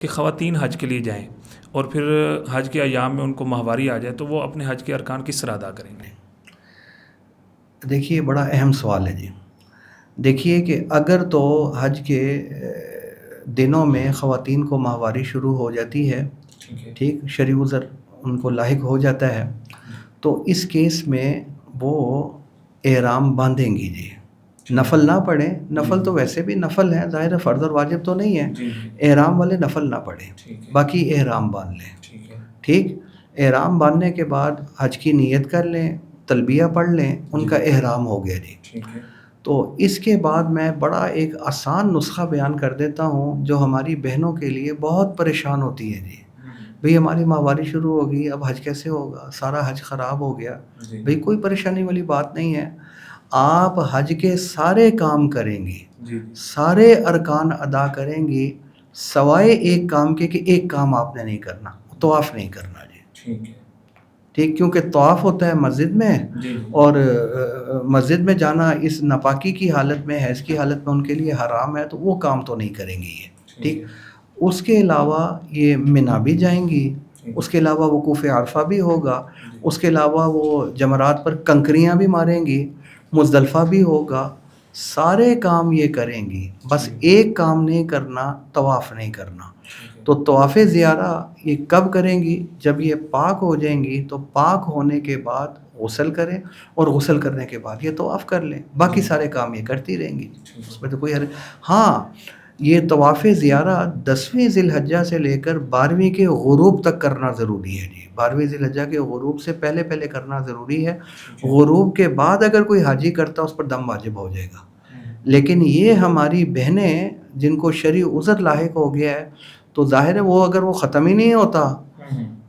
کہ خواتین حج کے لیے جائیں اور پھر حج کے ایام میں ان کو ماہواری آ جائے تو وہ اپنے حج کے ارکان کس طرح ادا کریں گے؟ دیکھیے بڑا اہم سوال ہے جی. دیکھیے کہ اگر تو حج کے دنوں میں خواتین کو ماہواری شروع ہو جاتی ہے، ٹھیک، شرعی عذر ان کو لاحق ہو جاتا ہے، تو اس کیس میں وہ احرام باندھیں گی جی. نفل نہ پڑھیں، نفل تو ویسے بھی نفل ہے، ظاہر ہے فرض اور واجب تو نہیں ہے. احرام والے نفل نہ پڑھیں، باقی احرام باندھ لیں. ٹھیک، احرام باندھنے کے بعد حج کی نیت کر لیں، تلبیہ پڑھ لیں، ان کا احرام ہو گیا جی. تو اس کے بعد میں بڑا ایک آسان نسخہ بیان کر دیتا ہوں جو ہماری بہنوں کے لیے بہت پریشان ہوتی ہے جی. بھئی ہماری ماہواری شروع ہو گئی، اب حج کیسے ہوگا، سارا حج خراب ہو گیا. بھئی کوئی پریشانی والی بات نہیں ہے. آپ حج کے سارے کام کریں گی، سارے ارکان ادا کریں گی، سوائے ایک کام کے کہ ایک کام آپ نے نہیں کرنا، طواف نہیں کرنا جی. ٹھیک، کیونکہ طواف ہوتا ہے مسجد میں، اور مسجد میں جانا اس ناپاکی کی حالت میں، حیض کی حالت میں ان کے لیے حرام ہے، تو وہ کام تو نہیں کریں گی یہ. ٹھیک، اس کے علاوہ یہ منی بھی جائیں گی، اس کے علاوہ وقوف عرفہ بھی ہوگا، اس کے علاوہ وہ جمرات پر کنکریاں بھی ماریں گی، مزدلفہ بھی ہوگا. سارے کام یہ کریں گی، بس ایک کام نہیں کرنا، طواف نہیں کرنا. تو طواف زیارہ یہ کب کریں گی؟ جب یہ پاک ہو جائیں گی تو پاک ہونے کے بعد غسل کریں، اور غسل کرنے کے بعد یہ طواف کر لیں. باقی سارے کام یہ کرتی رہیں گی، اس میں تو کوئی ہاں، یہ طواف زیارہ 10ویں ذی الحجہ سے لے کر 12ویں کے غروب تک کرنا ضروری ہے جی. 12ویں ذی الحجہ کے غروب سے پہلے پہلے کرنا ضروری ہے. غروب کے بعد اگر کوئی حاجی کرتا اس پر دم واجب ہو جائے گا. لیکن یہ ہماری بہنیں جن کو شرعی عذر لاحق ہو گیا ہے، تو ظاہر ہے وہ اگر وہ ختم ہی نہیں ہوتا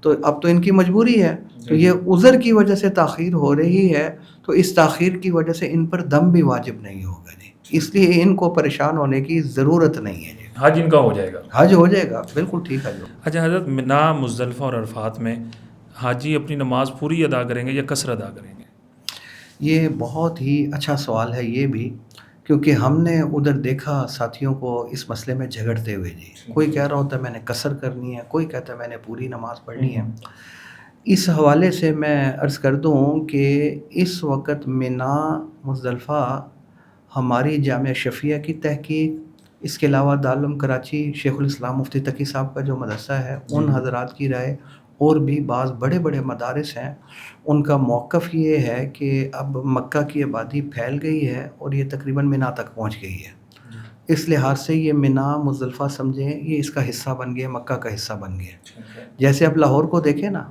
تو اب تو ان کی مجبوری ہے. تو یہ عذر کی وجہ سے تاخیر ہو رہی ہے، تو اس تاخیر کی وجہ سے ان پر دم بھی واجب نہیں ہوگا جی. اس لیے ان کو پریشان ہونے کی ضرورت نہیں ہے جی. حج ان کا ہو جائے گا، حج ہو جائے گا، بالکل ٹھیک ہے. اچھا حضرت، منا، مزدلفہ اور عرفات میں حاجی اپنی نماز پوری ادا کریں گے یا قصر ادا کریں گے؟ یہ بہت ہی اچھا سوال ہے یہ بھی، کیونکہ ہم نے ادھر دیکھا ساتھیوں کو اس مسئلے میں جھگڑتے ہوئے جی. کوئی کہہ رہا ہوتا ہے میں نے قصر کرنی ہے، کوئی کہتا ہے میں نے پوری نماز پڑھنی ہے. اس حوالے سے میں عرض کر دوں کہ اس وقت منا، مزدلفہ ہماری جامعہ شفیہ کی تحقیق، اس کے علاوہ دارالعلوم کراچی شیخ الاسلام مفتی تقی صاحب کا جو مدرسہ ہے ان حضرات کی رائے، اور بھی بعض بڑے بڑے مدارس ہیں، ان کا موقف یہ ہے کہ اب مکہ کی آبادی پھیل گئی ہے اور یہ تقریباً منا تک پہنچ گئی ہے. اس لحاظ سے یہ منا، مزدلفہ سمجھیں یہ اس کا حصہ بن گیا، مکہ کا حصہ بن گیا. جیسے اب لاہور کو دیکھیں نا،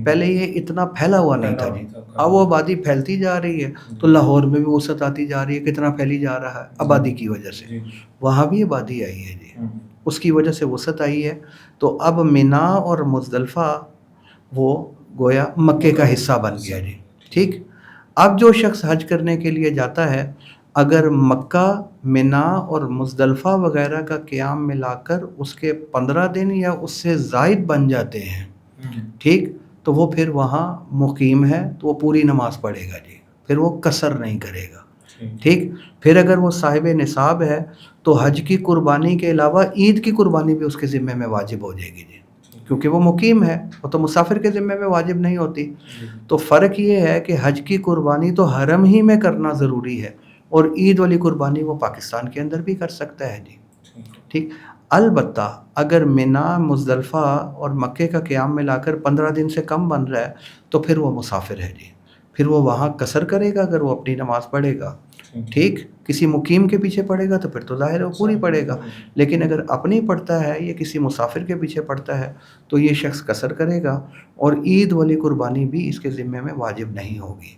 پہلے یہ اتنا پھیلا ہوا نہیں تھا جی. اب وہ آبادی پھیلتی جا رہی ہے، تو لاہور میں بھی وسعت آتی جا رہی ہے. کتنا پھیلی جا رہا ہے آبادی کی وجہ سے. وہاں بھی آبادی آئی ہے جی، اس کی وجہ سے وسعت آئی ہے. تو اب منا اور مزدلفہ وہ گویا مکے کا حصہ بن گیا جی. ٹھیک، اب جو شخص حج کرنے کے لیے جاتا ہے، اگر مکہ، منا اور مزدلفہ وغیرہ کا قیام ملا کر اس کے 15 دن یا اس سے زائد بن جاتے ہیں، ٹھیک، تو وہ پھر وہاں مقیم ہے، تو وہ پوری نماز پڑھے گا جی. پھر وہ قصر نہیں کرے گا. ٹھیک، پھر اگر وہ صاحب نصاب ہے تو حج کی قربانی کے علاوہ عید کی قربانی بھی اس کے ذمے میں واجب ہو جائے گی جی، کیونکہ وہ مقیم ہے، وہ تو مسافر کے ذمے میں واجب نہیں ہوتی. تو فرق یہ ہے کہ حج کی قربانی تو حرم ہی میں کرنا ضروری ہے، اور عید والی قربانی وہ پاکستان کے اندر بھی کر سکتا ہے جی. ٹھیک، البتہ اگر منا، مزدلفہ اور مکے کا قیام ملا کر 15 دن سے کم بن رہا ہے تو پھر وہ مسافر ہے جی. پھر وہ وہاں قصر کرے گا اگر وہ اپنی نماز پڑھے گا. ٹھیک، کسی مقیم کے پیچھے پڑھے گا تو پھر تو ظاہر ہے وہ پوری پڑھے گا. لیکن اگر اپنی پڑھتا ہے یا کسی مسافر کے پیچھے پڑھتا ہے تو یہ شخص قصر کرے گا، اور عید والی قربانی بھی اس کے ذمے میں واجب نہیں ہوگی.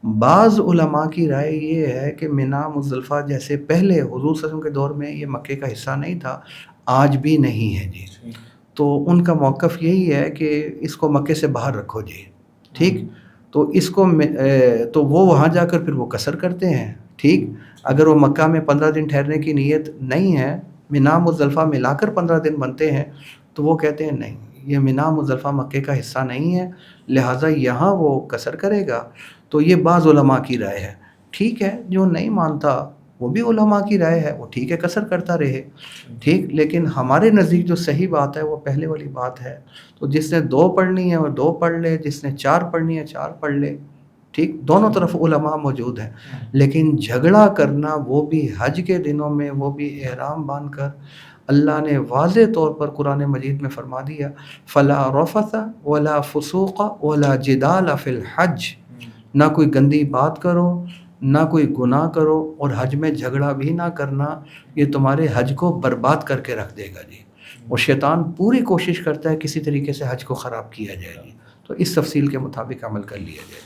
بعض علماء کی رائے یہ ہے کہ منا، مزدلفہ جیسے پہلے حضور صلی اللہ علیہ وسلم کے دور میں یہ مکے کا حصہ نہیں تھا، آج بھی نہیں ہے جی. تو ان کا موقف یہی ہے کہ اس کو مکے سے باہر رکھو جی. ٹھیک، تو اس کو تو وہ وہاں جا کر پھر وہ قصر کرتے ہیں. ٹھیک، اگر وہ مکہ میں 15 دن ٹھہرنے کی نیت نہیں ہے، منا، مزدلفہ ملا کر 15 دن بنتے ہیں، تو وہ کہتے ہیں نہیں، یہ منا، مزدلفہ مکے کا حصہ نہیں ہے، لہٰذا یہاں وہ قصر کرے گا. تو یہ بعض علماء کی رائے ہے. ٹھیک ہے، جو نہیں مانتا وہ بھی علماء کی رائے ہے، وہ ٹھیک ہے قصر کرتا رہے، ٹھیک، لیکن ہمارے نزدیک جو صحیح بات ہے وہ پہلے والی بات ہے. تو جس نے 2 پڑھنی ہے وہ 2 پڑھ لے، جس نے 4 پڑھنی ہے 4 پڑھ لے، ٹھیک، دونوں طرف علماء موجود ہیں. لیکن جھگڑا کرنا وہ بھی حج کے دنوں میں، وہ بھی احرام باندھ کر، اللہ نے واضح طور پر قرآن مجید میں فرما دیا فلا رفث ولا فسوق ولا جدال فی الحج، نہ کوئی گندی بات کرو، نہ کوئی گناہ کرو، اور حج میں جھگڑا بھی نہ کرنا، یہ تمہارے حج کو برباد کر کے رکھ دے گا جی. اور شیطان پوری کوشش کرتا ہے کسی طریقے سے حج کو خراب کیا جائے جی. تو اس تفصیل کے مطابق عمل کر لیا جائے.